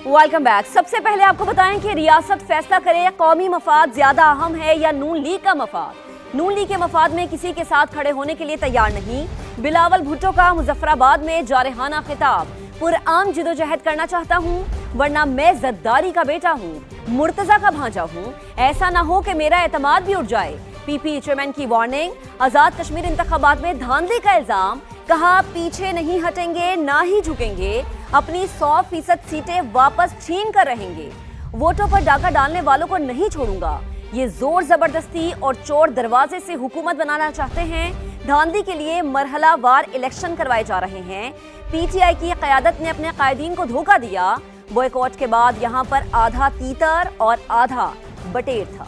Welcome back. सबसे पहले आपको बताएं कि रियासत फैसला करे कौमी मफाद ज्यादा अहम है या नून लीग का मफाद। नून लीग के मफाद में किसी के साथ खड़े होने के लिए तैयार नहीं। बिलावल भुट्टो का मुजफ्फराबाद में जारहाना खिताब। पुरआम जिदोजहद करना चाहता हूँ वरना मैं जद्दारी का बेटा हूँ, मुर्तजा का भांजा हूँ। ऐसा ना हो कि मेरा एतमाद भी उठ जाए। पीपी चेयरमैन की वार्निंग। आजाद कश्मीर इंतखाबात में धांधली का इल्जाम। कहा पीछे नहीं हटेंगे ना ही झुकेंगे। अपनी 100% सीटें वापस छीन कर रहेंगे। वोटों पर डाका डालने वालों को नहीं छोड़ूंगा। ये जोर जबरदस्ती और चोर दरवाजे से हुकूमत बनाना चाहते हैं। धांधली के लिए मरहलावार इलेक्शन करवाए जा रहे हैं। पीटीआई की क़यादत ने अपने कायदीन को धोखा दिया। बॉयकॉट के बाद यहां पर आधा तीतर और आधा बटेर था।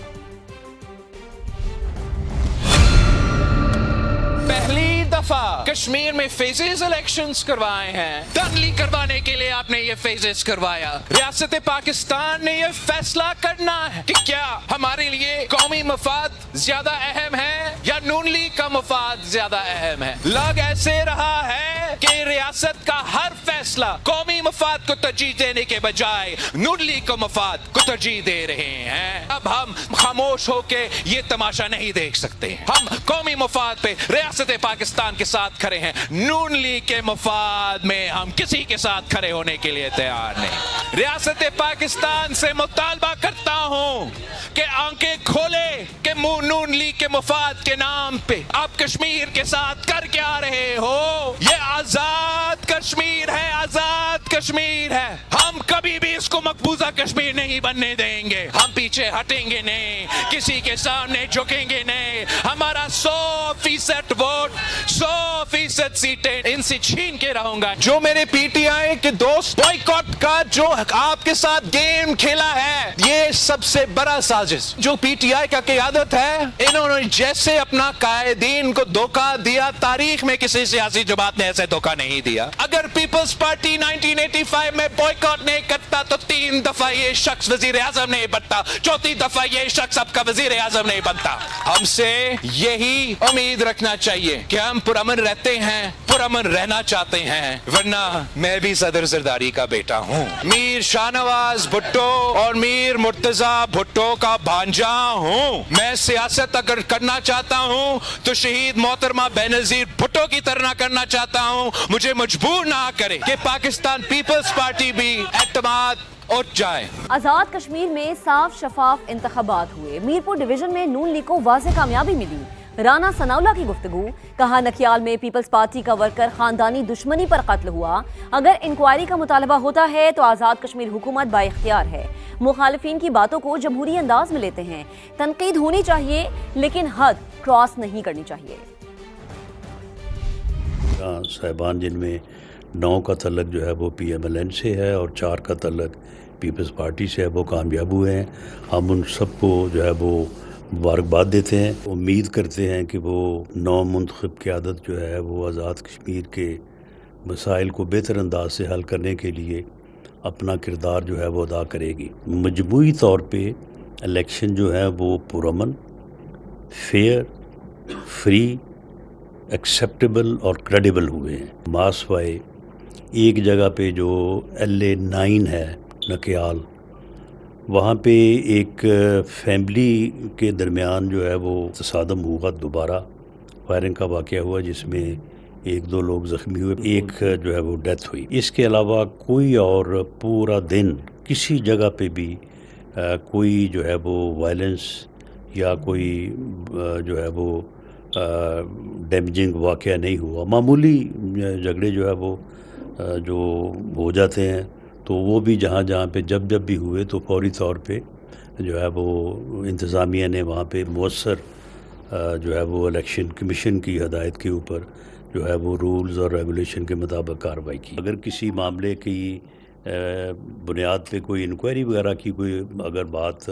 पहली दफा कश्मीर में फेजेस इलेक्शंस करवाए हैं। धांधली करवाने के लिए आपने ये फेजेस करवाया। रियासत पाकिस्तान ने ये फैसला करना है कि क्या हमारे लिए कौमी मफाद ज्यादा अहम है या नून लीग का मफाद ज्यादा अहम है। लग ऐसे रहा है कि रियासत का हर फैसला कौमी मफाद को तरजीह देने के बजाय नून लीग को मफाद को तरजीह दे रहे हैं। अब हम खामोश होके ये तमाशा नहीं देख सकते। हम कौमी मफाद पे रियासत पाकिस्तान के साथ खड़े हैं। नून लीग के मफाद में हम किसी के साथ खड़े होने के लिए तैयार नहीं। रियासत पाकिस्तान से मुतालबा करता हूं कि आंखें खोले कि नून लीग के मफाद के नाम पे आप कश्मीर के साथ कर क्या रहे हो। ये आजाद कश्मीर है, आजाद कश्मीर है। हम कभी भी इसको मकबूजा कश्मीर नहीं बनने देंगे। हम पीछे हटेंगे नहीं, किसी के सामने झुकेंगे नहीं। हमारा 100% वोट, 100% सीटें इनसे छीन के रहूंगा। जो मेरे पीटीआई के दोस्त बॉयकॉट का जो आपके साथ गेम खेला है, ये सबसे बड़ा साजिश जो पीटीआई का क़यादत है। इन्होंने जैसे अपना कायदीन को धोखा दिया, तारीख में किसी सियासी जमात ने ऐसे धोखा नहीं दिया। अगर पीपल्स पार्टी 1985 में बॉयकॉट नहीं करता तो 3 दफा ये शख्स वजीर आजम नहीं बनता, 4थी दफा ये शख्स आपका वजीर आजम नहीं बनता। हमसे यही उम्मीद रखना चाहिए कि हम पुरअमन रहते हैं, पुरअमन रहना चाहते हैं, वरना मैं भी सदर जरदारी का बेटा हूँ। मीर शाहनवाज भुट्टो और मीर मुर्तजा भुट्टो का भांजा हूँ। मैं सियासत अगर करना चाहता हूँ तो शहीद मोहतरमा बेनजीर भुट्टो की तरह करना चाहता हूँ। मुझे मजबूर ना करे कि पाकिस्तान पीपल्स पार्टी भी एतमाद उठ जाए। आजाद कश्मीर में साफ शफाफ इंतखाबात हुए। मीरपुर डिवीजन में नून लीग को वाज़ेह कामयाबी मिली। राना सनाउल्लाह की गुफ्तगू। कहा नकियाल में पीपल्स पार्टी का वर्कर खानदानी दुश्मनी पर कत्ल हुआ। अगर इंक्वायरी का मुतालबा होता है तो आज़ाद कश्मीर हुकूमत बाइख्तियार है। मुखालिफिन की बातों को जमहूरी अंदाज में लेते हैं। तनकीद होनी चाहिए लेकिन हद क्रॉस नहीं करनी चाहिए। साहिबान जिनमें 9 का तल्लक जो है वो PMLN से है और 4 का तल्लक पीपल्स पार्टी से है, वो कामयाब हुए हैं। हम उन सबको जो है वो मुबारकबाद देते हैं। उम्मीद करते हैं कि वो नौ मुंतखब क़यादत जो है वो आज़ाद कश्मीर के मसाइल को बेहतर अंदाज से हल करने के लिए अपना किरदार जो है वो अदा करेगी। मजमूई तौर पे इलेक्शन जो है वो पुरअमन, फेयर, फ्री, एक्सेप्टेबल और क्रेडिबल हुए हैं। मासवाए एक जगह पे जो LA 9 है नकियाल, वहाँ पे एक फैमिली के दरमियान जो है वो तसादम हुआ, दोबारा फायरिंग का वाक़या हुआ जिसमें 1-2 लोग ज़ख्मी हुए, एक जो है वो डेथ हुई। इसके अलावा कोई और पूरा दिन किसी जगह पे भी कोई जो है वो वायलेंस या कोई जो है वो डैमेजिंग वाक़या नहीं हुआ। मामूली झगड़े जो है वो जो हो जाते हैं तो वो भी जहाँ पे जब भी हुए तो फौरी तौर पे जो है वो इंतज़ामिया ने वहाँ पे मौसर जो है वो इलेक्शन कमीशन की हदायत के ऊपर जो है वो रूल्स और रेगुलेशन के मुताबिक कार्रवाई की। अगर किसी मामले की बुनियाद पे कोई इंक्वायरी वगैरह की कोई अगर बात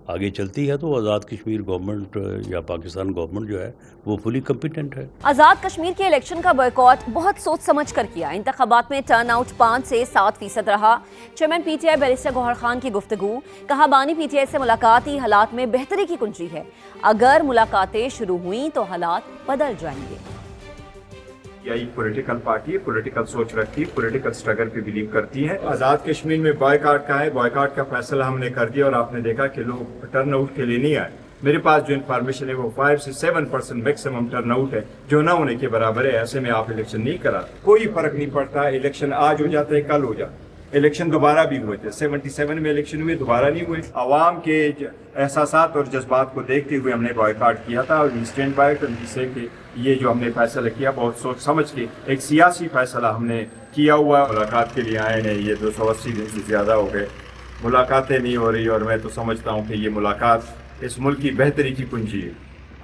आगे चलती है तो आज़ाद कश्मीर गवर्नमेंट या पाकिस्तान गवर्नमेंट जो है वो फुली कम्पिटेंट है। आज़ाद कश्मीर के इलेक्शन का बॉयकॉट बहुत सोच समझ कर किया। इंतखाबात में टर्न आउट 5 से 7% रहा। Chairman PTI barrister Gohar Khan की गुफ्तगू। कहा बानी PTI से मुलाकाती हालात में बेहतरी की कुंजी है। अगर मुलाकातें शुरू हुई तो हालात बदल जाएंगे। या एक पॉलिटिकल पार्टी है, पॉलिटिकल सोच रखती है, पॉलिटिकल स्ट्रगल पे बिलीव करती है। आज़ाद कश्मीर में बॉयकॉट का है, बॉयकॉट का फैसला हमने कर दिया और आपने देखा कि लोग टर्नआउट के लिए नहीं आए। मेरे पास जो इन्फॉर्मेशन है वो 5 से 7% मैक्सिमम टर्नआउट है, जो ना होने के बराबर है। ऐसे में आप इलेक्शन नहीं कराते, कोई फर्क नहीं पड़ता। इलेक्शन आज हो जाता है, कल हो जाता है, इलेक्शन दोबारा भी हुए थे। 77 में इलेक्शन हुए, दोबारा नहीं हुए। आवाम के एहसासात और जज्बात को देखते हुए हमने बॉयकॉट किया था और स्टैंड बाय जिससे कि ये जो हमने फैसला किया बहुत सोच समझ के एक सियासी फैसला हमने किया हुआ। मुलाकात के लिए आए हैं, ये 280 दिन से ज़्यादा हो गए, मुलाकातें नहीं हो रही और मैं तो समझता हूँ कि ये मुलाकात इस मुल्क की बेहतरी की कुंजी है।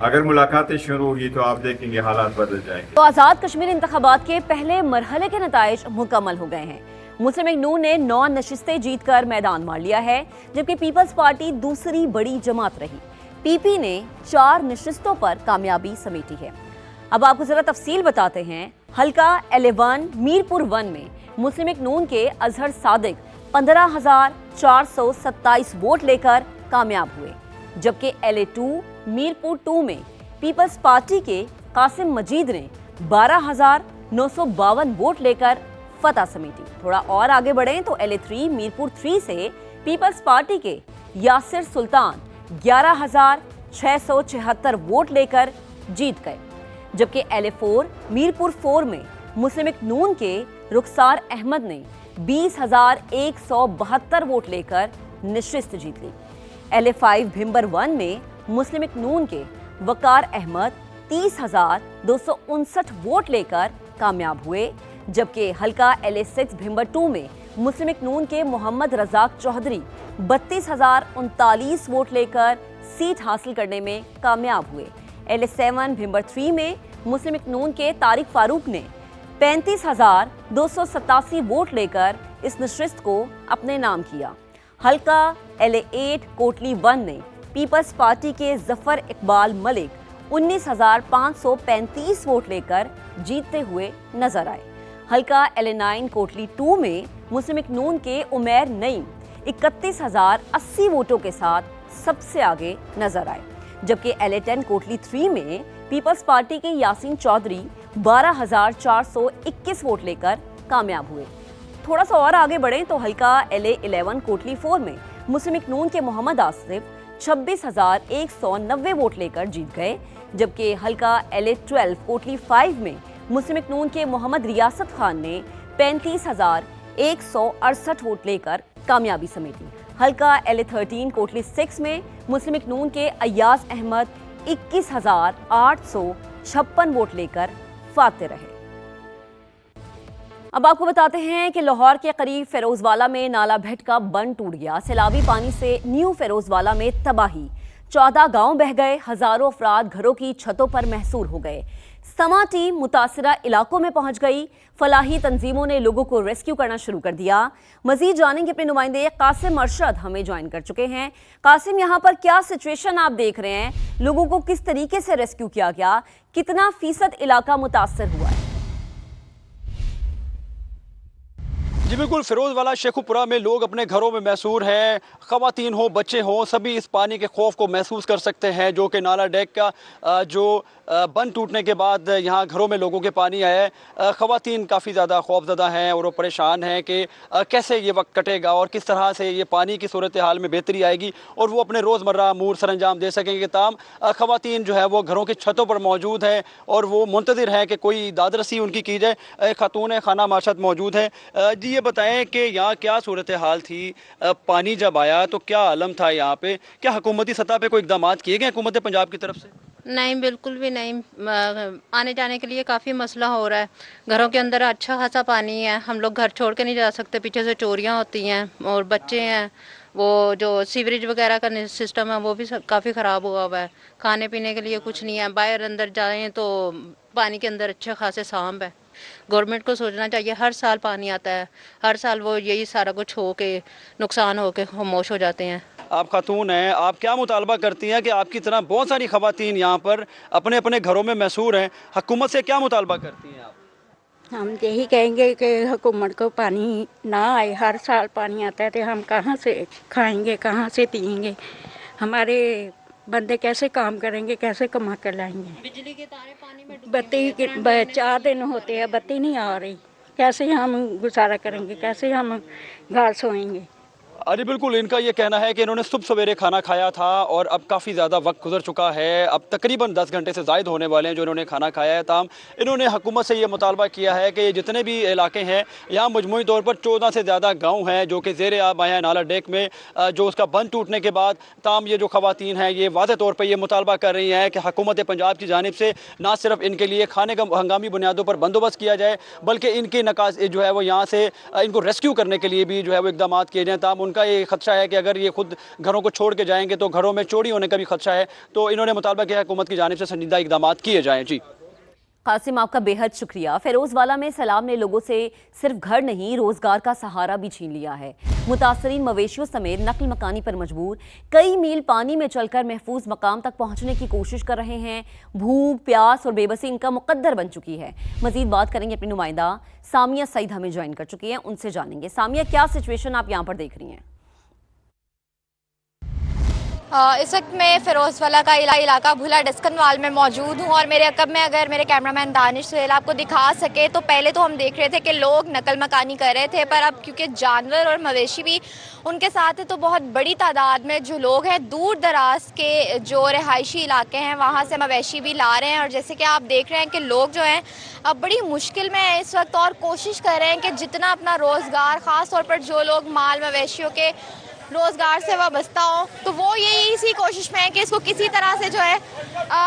अगर मुलाकातें शुरू होगी तो आप देखेंगे हालात बदल जाएंगे। तो आज़ाद कश्मीर इंतखाबात के पहले मरहले के नताइज मुकम्मल हो गए हैं। मुस्लिम लीग नून ने 9 नशिस्तें जीतकर मैदान मार लिया है, जबकि पीपल्स पार्टी दूसरी बड़ी जमात रही। पीपी ने 4 नशिस्तों पर कामयाबी समेटी है। अब आपको जरा तफसील बताते हैं। हल्का LA1 मीरपुर 1 में मुस्लिम लीग नून के अजहर सादिक 15,427 वोट लेकर कामयाब हुए, जबकि LA2 मीरपुर 2 में पीपल्स पार्टी के कासिम मजीद ने 12,952 वोट लेकर फतह समेटी। थोड़ा और आगे बढ़ें तो LA3 मीरपुर 3 से पीपल्स पार्टी के यासिर सुल्तान 11,676 वोट लेकर जीत गए, जबकि LA4 मीरपुर 4 में मुस्लिम लीग नून के रुखसार अहमद ने 20,172 वोट लेकर नशिस्त जीत ली। LA5 भिंबर 1 में मुस्लिम लीग नून के वकार अहमद 30,259 वोट लेकर कामयाब हुए, जबकि हल्का LA6 भिंबर 2 में मुस्लिम लीग नून के मोहम्मद रजाक चौधरी 32,039 वोट लेकर सीट हासिल करने में कामयाब हुए। LA7 भिंबर 3 में मुस्लिम लीग नून के तारिक फारूक ने 35,287 वोट लेकर इस नशिस्त को अपने नाम किया। हल्का LA8 कोटली 1 ने पीपल्स पार्टी के जफर इकबाल मलिक 19,535 वोट लेकर जीतते हुए नजर आए। हल्का LA9 कोटली 2 में मुस्लिम लीग नून के उमैर नईम 31,080 वोटों के साथ सबसे आगे नजर आए, जबकि LA10 कोटली 3 में पीपल्स पार्टी के यासीन चौधरी 12,421 वोट लेकर कामयाब हुए। थोड़ा सा और आगे बढ़ें तो हल्का LA11 कोटली 4 में मुस्लिम लीग नून के मोहम्मद आसिफ 26,190 वोट लेकर जीत गए, जबकि हल्का LA12 कोटली 5 में मुस्लिम लीग नून के मोहम्मद रियासत खान ने 35,168 वोट लेकर कामयाबी समेटी। हल्का LA13 कोटली 6 में मुस्लिम लीग नून के अय्याज अहमद 21,856 वोट लेकर फाते रहे। अब आपको बताते हैं कि लाहौर के करीब फिरोजवाला में नाला भट का बंद टूट गया। सैलाबी पानी से न्यू फिरोजवाला में तबाही, 14 गांव बह गए, हजारों अफराद घरों की छतों पर महसूर हो गए। समा टीम मुतासिरा इलाकों में पहुंच गई। फलाही तंजीमों ने लोगों को रेस्क्यू करना शुरू कर दिया। मजीद जानेंगे अपने नुमाइंदे कासिम अरशद हमें ज्वाइन कर चुके हैं। कासिम, यहाँ पर क्या सिचुएशन आप देख रहे हैं? लोगों को किस तरीके से रेस्क्यू किया गया? कितना फीसद इलाका मुतासर हुआ है? जी बिल्कुल, फिरोजवाला शेखुपुरा में लोग अपने घरों में महसूर हैं। ख़वातीन हो, बच्चे हों, सभी इस पानी के खौफ को महसूस कर सकते हैं, जो कि नाला डेक का जो बंद टूटने के बाद यहाँ घरों में लोगों के पानी आया है। ख़वातीन काफ़ी ज़्यादा खौफजदा हैं और वो परेशान हैं कि कैसे ये वक्त कटेगा और किस तरह से ये पानी की सूरत हाल में बेहतरी आएगी और वो अपने रोज़मर्रा अमूर सर अंजाम दे सकेंगे। ताम ख़वातीन जो है वो घरों की छतों पर मौजूद हैं और वो मुंतज़िर हैं कि कोई दादरसी उनकी की जाए। खातून खाना माशत मौजूद हैं। जी ये बताएं कि यहाँ क्या सूरत हाल थी? पानी जब आया तो क्या आलम था यहाँ पे? क्या हुकूमती सतह पे कोई इक़दाम किए गए हुकूमत पंजाब की तरफ से? नहीं, बिल्कुल भी नहीं। आने जाने के लिए काफ़ी मसला हो रहा है। घरों के अंदर अच्छा खासा पानी है, हम लोग घर छोड़ के नहीं जा सकते, पीछे से चोरियां होती हैं और बच्चे हैं। वो जो सीवरेज वगैरह का सिस्टम है वो भी काफ़ी ख़राब हुआ है। खाने पीने के लिए कुछ नहीं है। बाहर अंदर जाएं तो पानी के अंदर अच्छे खासे सांप है। गवर्नमेंट को सोचना चाहिए, हर साल पानी आता है, हर साल वो यही सारा कुछ हो के नुकसान हो के खामोश हो जाते हैं। आप खातून हैं, आप क्या मुतालबा करती हैं कि आपकी तरह बहुत सारी ख़वातीन यहाँ पर अपने अपने घरों में महसूर हैं, हुकूमत से क्या मुतालबा करती हैं आप? हम यही कहेंगे कि हुकूमत को पानी ना आए। हर साल पानी आता है तो हम कहाँ से खाएंगे, कहाँ से पिएंगे? हमारे बंदे कैसे काम करेंगे, कैसे कमा कर लाएंगे। बिजली के तारे पानी में बत्ती 4 दिन होते हैं, बत्ती नहीं आ रही, कैसे हम गुजारा करेंगे, कैसे हम घर सोएंगे। अरे बिल्कुल, इनका ये कहना है कि इन्होंने सुबह सवेरे खाना खाया था और अब काफ़ी ज़्यादा वक्त गुजर चुका है, अब तकरीबन 10 घंटे से ज़ायद होने वाले हैं जो इन्होंने खाना खाया है। ताम इन्होंने हुकूमत से ये मुतालबा किया है कि जितने भी इलाके हैं यहाँ मजमूई तौर पर 14 से ज़्यादा गाँव हैं जो कि ज़ेर आब आए हैं नाला डेक में, जो उसका बंद टूटने के बाद ताम ये जो ख़वातीन हैं ये वाज़ेह तौर पर ये मुतालबा कर रही हैं कि हुकूमत पंजाब की जानिब से ना सिर्फ इनके लिए खाने का हंगामी बुनियादों पर बंदोबस्त किया जाए बल्कि इनके नकाज जो है वो यहाँ से इनको रेस्क्यू करने के लिए भी जो है वो इकदाम किए जाएँ। ताम उनका ये खदशा है कि अगर ये खुद घरों को छोड़ के जाएंगे तो घरों में चोरी होने का भी खदशा है, तो इन्होंने मुतालबा किया हुकूमत की जानिब से संजीदा इकदाम किए जाएं। जी कासिम, आपका बेहद शुक्रिया। फिरोजवाला में सैलाब ने लोगों से सिर्फ घर नहीं रोजगार का सहारा भी छीन लिया है। मुतासरीन मवेशियों समेत नकल मकानी पर मजबूर कई मील पानी में चलकर महफूज मकाम तक पहुंचने की कोशिश कर रहे हैं। भूख, प्यास और बेबसी इनका मुकद्दर बन चुकी है। मजीद बात करेंगे अपनी नुमाइंदा सामिया सईद हमें ज्वाइन कर चुकी हैं, उनसे जानेंगे। सामिया, क्या सिचुएशन आप यहाँ पर देख रही हैं? इस वक्त मैं फिरोजवाला का इलाका भूला डस्कनवाल में मौजूद हूँ और मेरे अकब में अगर मेरे कैमरामैन दानिश सुहेल आपको दिखा सके तो पहले तो हम देख रहे थे कि लोग नकल मकानी कर रहे थे, पर अब क्योंकि जानवर और मवेशी भी उनके साथ है तो बहुत बड़ी तादाद में जो लोग हैं दूर दराज के जो रिहायशी इलाके हैं वहाँ से मवेशी भी ला रहे हैं। और जैसे कि आप देख रहे हैं कि लोग जो हैं अब बड़ी मुश्किल में है इस वक्त और कोशिश कर रहे हैं कि जितना अपना रोज़गार, ख़ास तौर पर जो लोग माल मवेशियों के रोज़गार से वाबस्ता हो तो वो यही इसी कोशिश में है कि इसको किसी तरह से जो है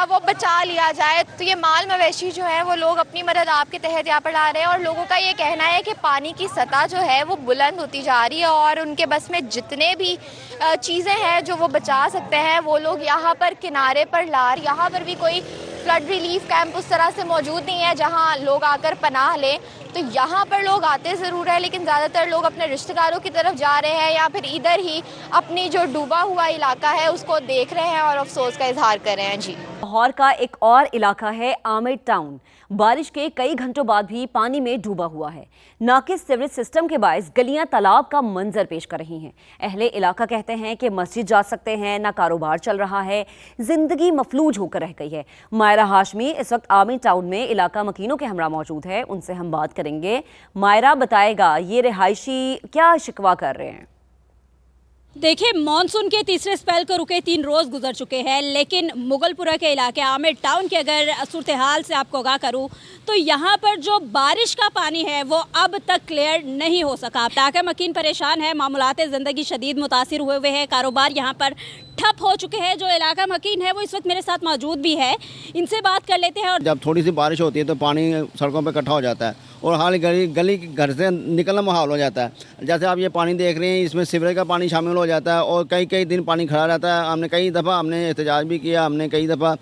वो बचा लिया जाए। तो ये माल मवेशी जो है वो लोग अपनी मदद आपके तहत यहाँ पर ला रहे हैं और लोगों का ये कहना है कि पानी की सतह जो है वो बुलंद होती जा रही है और उनके बस में जितने भी चीज़ें हैं जो वो बचा सकते हैं वो लोग यहाँ पर किनारे पर ला रहे। यहाँ पर भी कोई फ्लड रिलीफ कैंप उस तरह से मौजूद नहीं है जहाँ लोग आकर पनाह लें, तो यहाँ पर लोग आते ज़रूर है लेकिन ज़्यादातर लोग अपने रिश्तेदारों की तरफ जा रहे हैं या फिर इधर ही अपनी जो डूबा हुआ इलाका है उसको देख रहे हैं और अफसोस का इजहार कर रहे हैं। जी, लाहौर का एक और इलाका है आमिर टाउन, बारिश के कई घंटों बाद भी पानी में डूबा हुआ है। नाकिस सीवरेज सिस्टम के बायस गलियां तालाब का मंजर पेश कर रही हैं। अहले इलाका कहते हैं कि मस्जिद जा सकते हैं ना कारोबार चल रहा है, जिंदगी मफलूज होकर रह गई है। मायरा हाशमी इस वक्त आमिर टाउन में इलाका मकीनों के हमरा मौजूद है, उनसे हम बात करेंगे। मायरा बताएगा ये रिहायशी क्या शिकवा कर रहे हैं। देखिए, मॉनसून के तीसरे स्पेल को रुके 3 रोज़ गुजर चुके हैं, लेकिन मुगलपुरा के इलाके आमिर टाउन के अगर सूरत हाल से आपको आगाह करूं तो यहाँ पर जो बारिश का पानी है वो अब तक क्लियर नहीं हो सका। इलाका मकीन परेशान है, मामूलात ज़िंदगी शदीद मुतासिर हुए हैं, कारोबार यहाँ पर ठप हो चुके हैं। जो इलाका मकीन है वो इस वक्त मेरे साथ मौजूद भी है, इनसे बात कर लेते हैं। और जब थोड़ी सी बारिश होती है तो पानी सड़कों पर इकट्ठा हो जाता है और हाल गली घर से निकलना मुहाल हो जाता है। जैसे आप ये पानी देख रहे हैं इसमें सीवरेज का पानी शामिल हो जाता है और कई दिन पानी खड़ा रहता है। हमने कई दफ़ा एहतजाज भी किया, हमने कई दफ़ा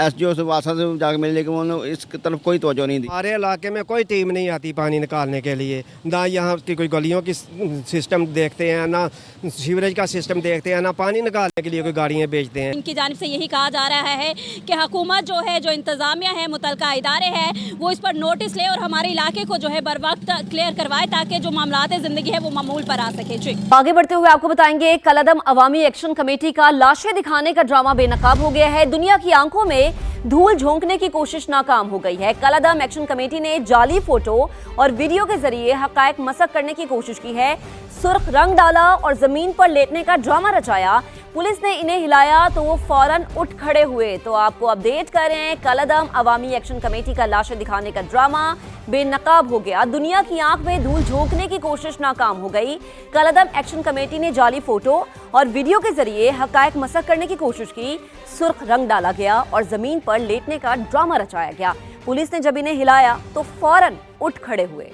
SDO से वासा से जाकर मिले लेकिन उन्होंने इस तरफ कोई तवज्जो नहीं दी। हमारे इलाके में कोई टीम नहीं आती पानी निकालने के लिए, ना यहाँ की कोई गलियों की सिस्टम देखते हैं, ना सीवरेज का सिस्टम देखते हैं, ना पानी निकालने के लिए कोई गाड़ियाँ भेजते हैं। इनकी जानिब से यही कहा जा रहा है कि हुकूमत जो है, जो इंतज़ामिया है, मुतलका इदारे हैं, वो इस पर नोटिस ले और हमारे इलाके को जो है बर वक्त क्लियर करवाए ताकि जो मामलात ज़िंदगी है वो मामूल पर आ सके। जी, आगे बढ़ते हुए आपको बताएंगे कलअदम अवामी एक्शन कमेटी का लाशें दिखाने का ड्रामा बेनकाब हो गया है। दुनिया की आंखों में धूल झोंकने की कोशिश नाकाम हो गई है। कलअदम एक्शन कमेटी ने जाली फोटो और वीडियो के जरिए हकायक मसक करने की कोशिश की है, सुर्ख रंग डाला और जमीन पर लेटने का ड्रामा रचाया। पुलिस ने इन्हें हिलाया तो वो फौरन उठ खड़े हुए। तो आपको अपडेट कर रहे हैं, कलअदम अवामी एक्शन कमेटी का लाशें दिखाने का ड्रामा बेनकाब हो गया। दुनिया की आंख में धूल झोंकने की कोशिश नाकाम हो गई। कलअदम एक्शन कमेटी ने जाली फोटो और वीडियो के जरिए हकायक मसक करने की कोशिश की, सुर्ख रंग डाला गया और जमीन पर लेटने का ड्रामा रचाया गया। पुलिस ने जब इन्हें हिलाया तो फौरन उठ खड़े हुए।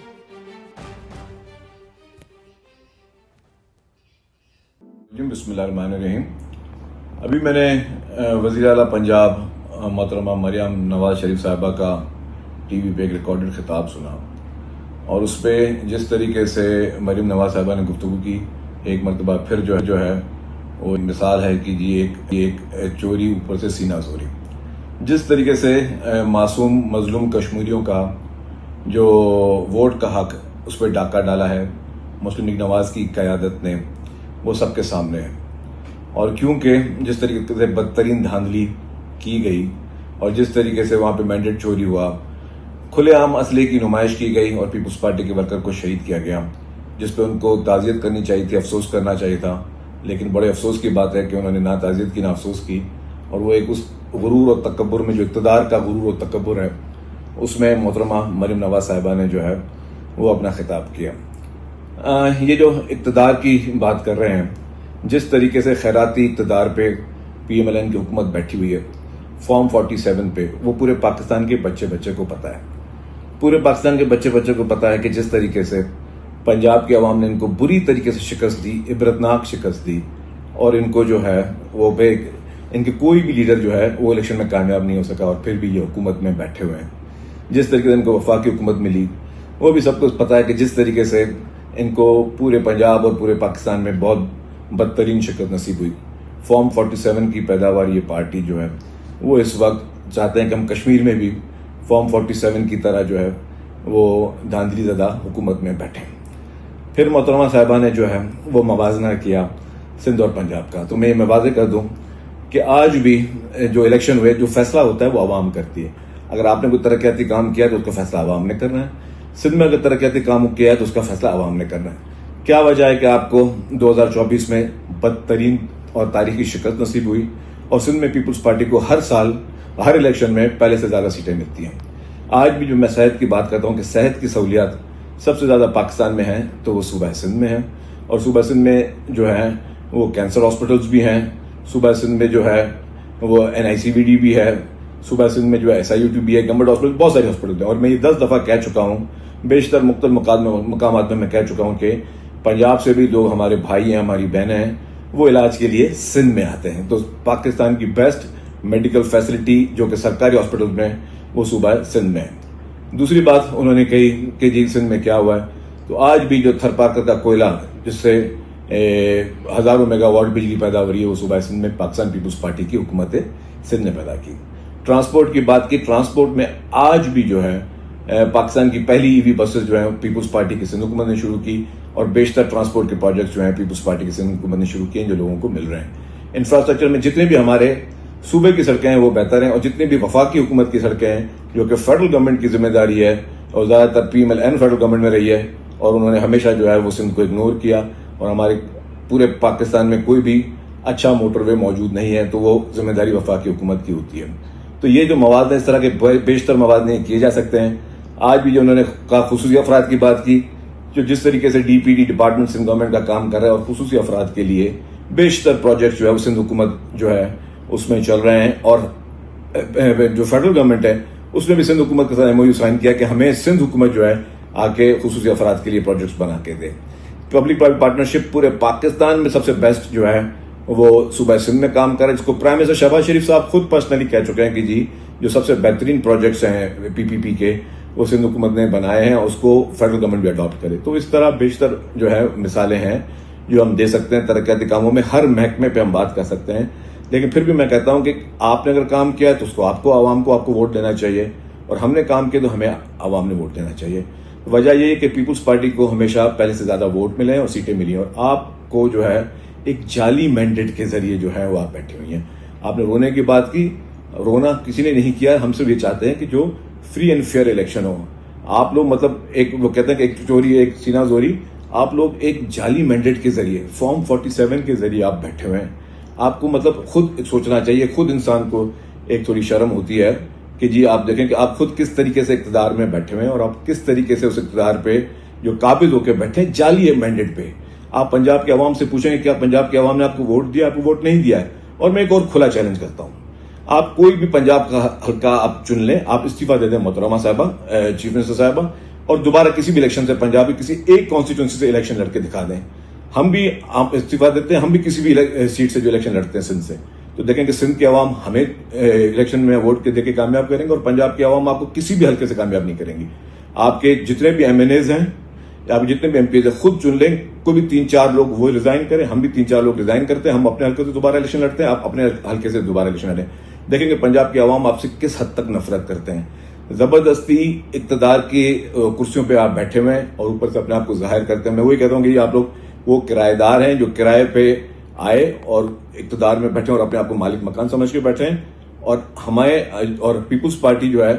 बिस्मिल्लाहिर्रहमानिर्रहीम। अभी मैंने वज़ीर आला पंजाब मोहतरमा मरियम नवाज शरीफ साहिबा का टीवी पे एक रिकॉर्डेड खिताब सुना और उस पर जिस तरीके से मरियम नवाज साहिबा ने गुफ्तगू की, एक मरतबा फिर जो है वो मिसाल है कि जी एक चोरी ऊपर से सीना जोरी। जिस तरीके से मासूम मजलूम कश्मीरियों का जो वोट का हक उस पर डाका डाला है मुस्लिम लीग नवाज की क़यादत ने, वो सबके सामने है। और क्योंकि जिस तरीके से बदतरीन धांधली की गई और जिस तरीके से वहाँ पे मैंडेट चोरी हुआ, खुलेआम असले की नुमाइश की गई और पीपल्स पार्टी के वर्कर को शहीद किया गया, जिस पे उनको ताज़ियत करनी चाहिए थी, अफसोस करना चाहिए था। लेकिन बड़े अफसोस की बात है कि उन्होंने ना ताज़ियत की ना अफसोस की, और वो एक उस गुरूर और तकब्बुर में, जो इक़्तिदार का गुरूर और तकब्बुर है, उसमें मोहतरमा मरियम नवाज साहिबा ने जो है वो अपना खिताब किया। ये जो इक़्तिदार की बात कर रहे हैं, जिस तरीके से खैराती इक़्तिदार पे PMLN की हुकूमत बैठी हुई है फॉर्म 47 पे, वो पूरे पाकिस्तान के बच्चे बच्चे को पता है। पूरे पाकिस्तान के बच्चे बच्चे को पता है कि जिस तरीके से पंजाब की आवाम ने इनको बुरी तरीके से शिकस्त दी, इबरतनाक शिकस्त दी, और इनको जो है वो इनके कोई भी लीडर जो है वो इलेक्शन में कामयाब नहीं हो सका, और फिर भी ये हुकूमत में बैठे हुए हैं। जिस तरीके से इनको वफाकी हुकूमत मिली, वो भी सबको पता है कि जिस तरीके से इनको पूरे पंजाब और पूरे पाकिस्तान में बहुत बदतरीन शिकस्त नसीब हुई। फॉर्म 47 की पैदावार ये पार्टी जो है वो इस वक्त चाहते हैं कि हम कश्मीर में भी फॉर्म 47 की तरह जो है वो धांधली ज़दा हुकूमत में बैठें। फिर मोहतरमा साहिबा ने जो है वो मवाजना किया सिंध और पंजाब का। तो मैं वाज़ेह कर दूं कि आज भी जो इलेक्शन हुए, जो फैसला होता है वो आवाम करती है। अगर आपने कोई तरक्याती काम किया तो उसका फैसला आवाम ने करना है। सिंध में अगर तरक्याती काम किया है तो उसका फैसला आवाम ने करना है। क्या वजह है कि आपको 2024 में बदतरीन और तारीखी शिकस्त नसीब हुई, और सिंध में पीपल्स पार्टी को हर साल हर इलेक्शन में पहले से ज़्यादा सीटें मिलती हैं। आज भी जो मैं सेहत की बात करता हूँ कि सेहत की सहूलियात सबसे ज़्यादा पाकिस्तान में है तो वो सूबा सिंध में है, और सूबा सिंध में जो है वो कैंसर हॉस्पिटल्स भी हैं, सूबा सिंध में जो है वो NICVD भी है, सूबा सिंध में जो है SIUT भी है, गवर्नमेंट हॉस्पिटल, बहुत सारे हॉस्पिटल हैं। और मैं ये 10 दफ़ा कह चुका हूँ, बेशतर मुख्तलिफ मकामात में मैं कह चुका हूँ कि पंजाब से भी लोग हमारे भाई हैं, हमारी बहनें हैं, वो इलाज के लिए सिंध में आते हैं। तो पाकिस्तान की बेस्ट मेडिकल फैसिलिटी जो कि सरकारी हॉस्पिटल में, वो सूबा सिंध में है। दूसरी बात उन्होंने कही कि जी सिंध में क्या हुआ है, तो आज भी जो थरपाकर का कोयला जिससे हज़ारों मेगावाट बिजली पैदा हो रही है, वो सूबा सिंध में पाकिस्तान पीपल्स पार्टी की हुकूमत सिंध ने पैदा की। ट्रांसपोर्ट की बात की, ट्रांसपोर्ट में आज भी जो है पाकिस्तान की पहली EV बसेस जो है पीपल्स पार्टी की सिंध हुकूमत ने शुरू की, और बेशतर ट्रांसपोर्ट के प्रोजेक्ट जो है पीपल्स पार्टी की सिंध हुकूमत ने शुरू किए, जो लोगों को मिल रहे हैं। इंफ्रास्ट्रक्चर में जितने भी हमारे सूबे की सड़कें हैं वो बेहतर हैं, और जितनी भी वफाकी हुकूमत की सड़कें हैं जो कि फेडरल गवर्नमेंट की जिम्मेदारी है, और ज़्यादातर PMLN फेडरल गवर्नमेंट में रही है, और उन्होंने हमेशा जो है वो सिंध को इग्नोर किया, और हमारे पूरे पाकिस्तान में कोई भी अच्छा मोटरवे मौजूद नहीं है, तो वो जिम्मेदारी वफाकी हुकूमत की होती है। तो ये जो मवाद है, इस तरह के बेशतर मवाद नहीं किए जा सकते हैं। आज भी जो उन्होंने कहा खुसूसी अफराद की बात की, जो जिस तरीके से DPD डिपार्टमेंट सिंध गवर्नमेंट का काम कर रहा है, और खुसूसी अफराद के लिए बेशतर प्रोजेक्ट जो है वो सिंध हुकूमत जो है उसमें चल रहे हैं, और जो फेडरल गवर्नमेंट है उसने भी सिंध हुकूमत के साथ MOU साइन किया कि हमें सिंध हुकूमत जो है आके खुसूसी अफराद के लिए प्रोजेक्ट्स बना के दे। पब्लिक प्राइवेट पार्टनरशिप पूरे पाकिस्तान में सबसे बेस्ट जो है वो सूबा सिंध में काम कर रहा है, जिसको प्राइम मिनिस्टर शहबाज शरीफ साहब खुद पर्सनली कह चुके हैं कि जी जो सबसे बेहतरीन प्रोजेक्ट्स हैं PPP के, वो सिंध हुकूमत ने बनाए हैं, उसको फेडरल गवर्नमेंट भी अडॉप्ट करे। तो इस तरह बेशतर जो है मिसालें हैं जो हम दे सकते हैं तरक्याती कामों में। हर महकमे पे हम बात कर सकते हैं, लेकिन फिर भी मैं कहता हूं कि आपने अगर काम किया है तो उसको आवाम को आपको वोट देना चाहिए, और हमने काम किया तो हमें आवाम ने वोट देना चाहिए। वजह यह है कि पीपल्स पार्टी को हमेशा पहले से ज्यादा वोट मिले और सीटें मिली, और आपको जो है एक जाली मैंडेट के जरिए जो है वो आप बैठी हुई हैं। आपने रोने की बात की, रोना किसी ने नहीं किया। हम सिर्फ ये चाहते हैं कि जो फ्री एंड फेयर इलेक्शन हो। आप लोग मतलब एक वो कहते हैं कि एक चोरी एक सीना जोरी, आप लोग एक जाली मैंडेट के जरिए फॉर्म 47 के जरिए आप बैठे हुए हैं। आपको मतलब खुद सोचना चाहिए, खुद इंसान को एक थोड़ी शर्म होती है कि जी आप देखें कि आप खुद किस तरीके से इक़्तिदार में बैठे हुए हैं, और आप किस तरीके से उस इक़्तिदार पे जो काबिल होकर बैठे हैं जाली मैंडेट पे। आप पंजाब के अवाम से पूछेंगे क्या पंजाब के अवाम ने आपको वोट दिया? आपको वोट नहीं दिया है। और मैं एक और खुला चैलेंज करता हूं, आप कोई भी पंजाब का हल्का आप चुन लें, आप इस्तीफा दे दें मोहतरमा साहिबा, चीफ मिनिस्टर साहिबा, और दोबारा किसी भी इलेक्शन से पंजाब की किसी एक कॉन्स्टिट्यूंसी से इलेक्शन लड़के दिखा दें। हम भी आप इस्तीफा देते हैं, हम भी किसी भी सीट से जो इलेक्शन लड़ते हैं सिंध से, तो देखें कि सिंध की आवाम हमें इलेक्शन में वोट के देके कामयाब करेंगे, और पंजाब की आवाम आपको किसी भी हल्के से कामयाब नहीं करेंगी। आपके जितने भी MNAs हैं, आप जितने भी MPs हैं, खुद चुन लें। कोई भी 3-4 लोग वो रिजाइन करें, हम भी 3-4 लोग रिजाइन करते हैं, हम अपने हल्के से दोबारा इलेक्शन लड़ते हैं, आप अपने हल्के से दोबारा इलेक्शन लड़ें। देखेंगे पंजाब की आवाम आपसे किस हद तक नफरत करते हैं। जबरदस्ती इक्तदार की कुर्सियों पे आप बैठे हुए हैं और ऊपर से अपने आप को जाहिर करते हैं। मैं वही कहता हूँ कि आप लोग वो किराएदार हैं जो किराए पे आए और इक़्तिदार में बैठे और अपने आप को मालिक मकान समझ के बैठे हैं। और हमारे और पीपुल्स पार्टी जो है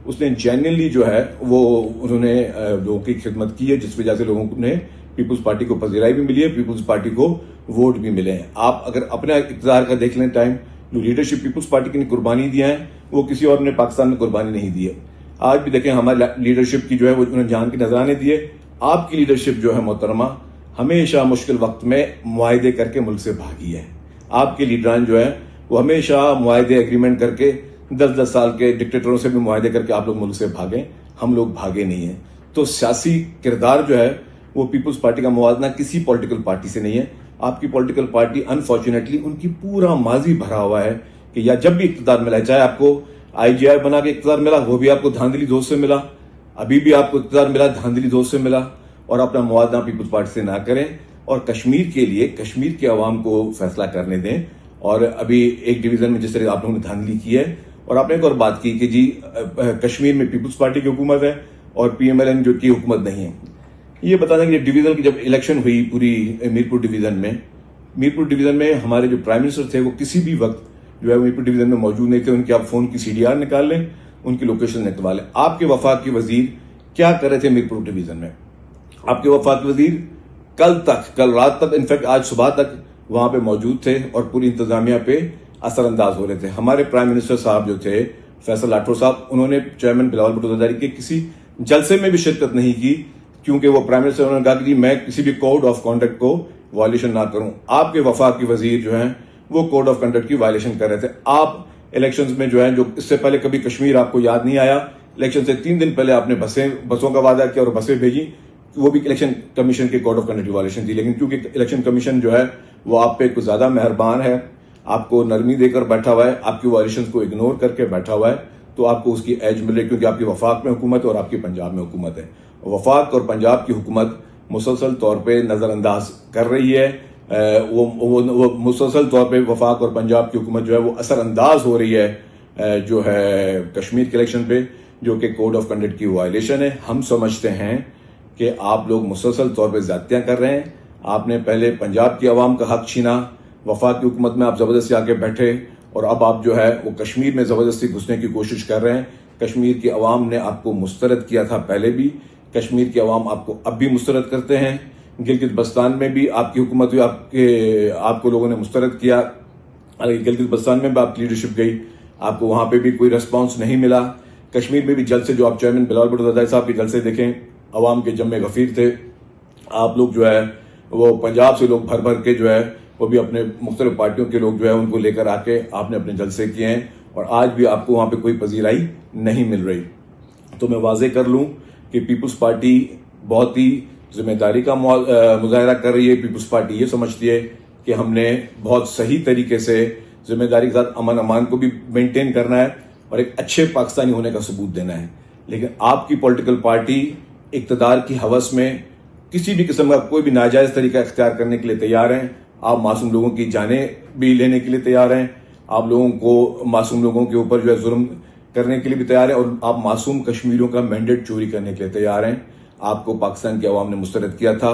उसने जेन्युइनली जो है वो उन्होंने लोगों की खिदमत की है, जिस वजह से लोगों ने पीपुल्स पार्टी को पजीराई भी मिली है, पीपुल्स पार्टी को वोट भी मिले हैं। आप अगर अपने इक़्तिदार का देख लें टाइम, जो लीडरशिप पीपुल्स पार्टी की कुर्बानी दिया है वो किसी और ने पाकिस्तान में कुर्बानी नहीं दी है। आज भी देखें हमारी लीडरशिप की जो है वो उन्होंने जान के नजराने दिए। आपकी लीडरशिप जो है मोहतरमा हमेशा मुश्किल वक्त में मुआहदे करके मुल्क से भागी है। आपके लीडरान जो है वो हमेशा मुआहदे एग्रीमेंट करके 10-10 साल के डिक्टेटरों से भी मुआहदे करके आप लोग मुल्क से भागे, हम लोग भागे नहीं है। तो सियासी किरदार जो है वो पीपुल्स पार्टी का मुवाजना किसी पॉलिटिकल पार्टी से नहीं है। आपकी पॉलिटिकल पार्टी अनफॉर्चुनेटली उनकी पूरा माजी भरा हुआ है कि या जब भी इक़्तिदार मिला, चाहे आपको IGI बना के इक़्तिदार मिला वो भी आपको धांधली दोस्त से मिला, अभी भी आपको इक़्तिदार मिला धांधली दोस्त से मिला। और अपना मुवाजना पीपुल्स पार्टी से ना करें और कश्मीर के लिए कश्मीर के अवाम को फैसला करने दें। और अभी एक डिवीजन में जिस तरह आप लोगों ने धांधली की है, और आपने एक और बात की कि जी कश्मीर में पीपुल्स पार्टी की हुकूमत है और PMLN जो की हुकूमत नहीं है। ये बता दें कि डिवीजन की जब इलेक्शन हुई पूरी मीरपुर डिवीजन में हमारे जो प्राइम मिनिस्टर थे वो किसी भी वक्त जो है मीरपुर डिवीजन में मौजूद नहीं थे। उनके आप फोन की CDR निकाल लें, उनकी लोकेशन निकलवा लें। आपके वफाक के वजीर क्या कर रहे थे मीरपुर डिवीजन में? आपके वफाक के वजीर कल रात तक, इनफैक्ट आज सुबह तक वहां पे मौजूद थे और पूरी इंतजामिया पे असरअंदाज हो रहे थे। हमारे प्राइम मिनिस्टर साहब जो थे फैसल लाठौर साहब, उन्होंने चेयरमैन बिलावल भुट्टो ज़रदारी के किसी जलसे में भी शिरकत नहीं की, क्योंकि वो प्राइम मिनिस्टर उन्होंने कहा कि मैं किसी भी कोड ऑफ कॉन्डक्ट को वायलेशन ना करूं। आपके वफाक के वजीर जो हैं वो कोड ऑफ कंडक्ट की वायलेशन कर रहे थे। आप इलेक्शंस में जो है, जो इससे पहले कभी कश्मीर आपको याद नहीं आया, इलेक्शन से 3 दिन पहले आपने बसों का वादा किया और बसें भेजी, वो भी इलेक्शन कमीशन के कोड ऑफ कंडक्ट की वायलेशन थी। लेकिन क्योंकि इलेक्शन कमीशन जो है वो आप पे कुछ ज्यादा मेहरबान है, आपको नरमी देकर बैठा हुआ है, आपकी वायलेशन को इग्नोर करके बैठा हुआ है, तो आपको उसकी एज मिल रही, क्योंकि आपकी वफाक में हुकूमत है और आपकी पंजाब में हुकूमत है। वफाक और पंजाब की हुकूमत मुसलसल तौर पे नजरअंदाज कर रही है। वो मुसलसल तौर पे वफाक और पंजाब की हुकूमत जो है वो असरअंदाज हो रही है जो है कश्मीर के इलेक्शन पे, जो कि कोड ऑफ कंडक्ट की वायलेशन है। हम समझते हैं कि आप लोग मुसलसल तौर पे ज्यादतियां कर रहे हैं। आपने पहले पंजाब की आवाम का हक छीना, वफाक की हुकूमत में आप जबरदस्ती आके बैठे, और अब आप जो है वो कश्मीर में जबरदस्ती घुसने की कोशिश कर रहे हैं। कश्मीर की आवाम ने आपको मुस्तरद किया था पहले भी, कश्मीर की आवाम आपको अब भी मुस्तरद करते हैं। गिलगित बल्तिस्तान में भी आपकी हुकूमत हुई, आपको लोगों ने मुस्तरद किया। गिलगित बल्तिस्तान में भी आपकी लीडरशिप गई, आपको वहां पे भी कोई रिस्पॉन्स नहीं मिला। कश्मीर में भी जलसे, जो आप चेयरमैन बिलावल भुट्टो ज़रदारी साहब के जलसे देखें, अवाम के जम्मे गफीर थे। आप लोग जो है वो पंजाब से लोग भर भर के जो है वो भी अपने मुख्तलिफ पार्टियों के लोग जो है उनको लेकर आके आपने अपने जलसे किए हैं, और आज भी आपको वहां पे कोई पजीराई नहीं मिल रही। तो मैं वाजे कर लूं कि पीपुल्स पार्टी बहुत ही जिम्मेदारी का मुजाहरा कर रही है। पीपुल्स पार्टी ये समझती है कि हमने बहुत सही तरीके से जिम्मेदारी के साथ अमन अमान को भी मेंटेन करना है और एक अच्छे पाकिस्तानी होने का सबूत देना है। लेकिन आपकी पॉलिटिकल पार्टी इक़्तिदार की हवस में किसी भी किस्म का कोई भी नाजायज तरीका इख्तियार करने के लिए तैयार हैं। आप मासूम लोगों की जानें भी लेने के लिए तैयार हैं, आप लोगों को मासूम लोगों के ऊपर जो है जुल्म करने के लिए भी तैयार है, और आप मासूम कश्मीरियों का मैंडेट चोरी करने के लिए तैयार हैं। आपको पाकिस्तान की आवाम ने मुस्तरद किया था,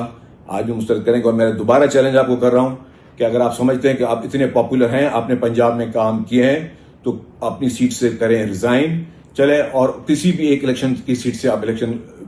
आज भी मुस्तरद करेंगे। और मैं दोबारा चैलेंज आपको कर रहा हूं कि अगर आप समझते हैं कि आप इतने पॉपुलर हैं, आपने पंजाब में काम किए हैं, तो अपनी सीट से करें रिजाइन, चले और किसी भी एक इलेक्शन की सीट से आप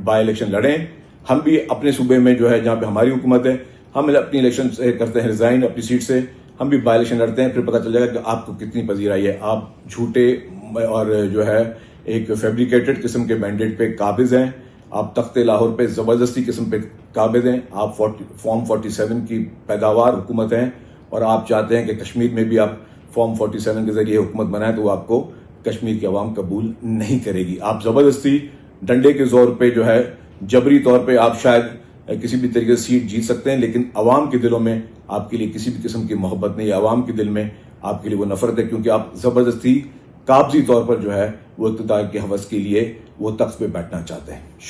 बाय इलेक्शन लड़ें। हम भी अपने सूबे में जो है जहां पे हमारी हुकूमत है, हम अपनी इलेक्शन करते हैं रिजाइन अपनी सीट से, हम भी बाय इलेक्शन लड़ते हैं, फिर पता चल जाएगा कि आपको कितनी पजीराई है। आप झूठे और जो है एक फैब्रिकेटेड किस्म के मैंडेट पे काबिज हैं, आप तख्ते लाहौर पे जबरदस्ती किस्म पे काबिज हैं, आप फॉर्म 47 की पैदावार हुकूमत हैं, और आप चाहते हैं कि कश्मीर में भी आप फॉर्म 47 के जरिए हुकूमत बनाएं, तो वो आपको कश्मीर की आवाम कबूल नहीं करेगी। आप जबरदस्ती डंडे के जोर पे जो है जबरी तौर पे आप शायद किसी भी तरीके से सीट जीत सकते हैं, लेकिन अवाम के दिलों में आपके लिए किसी भी किस्म की मोहब्बत नहीं है। अवाम के दिल में आपके लिए वो नफरत है, क्योंकि आप जबरदस्ती कागजी तौर पर जो है वो इक़्तिदार की हवस के लिए वो तख्त पे बैठना चाहते हैं।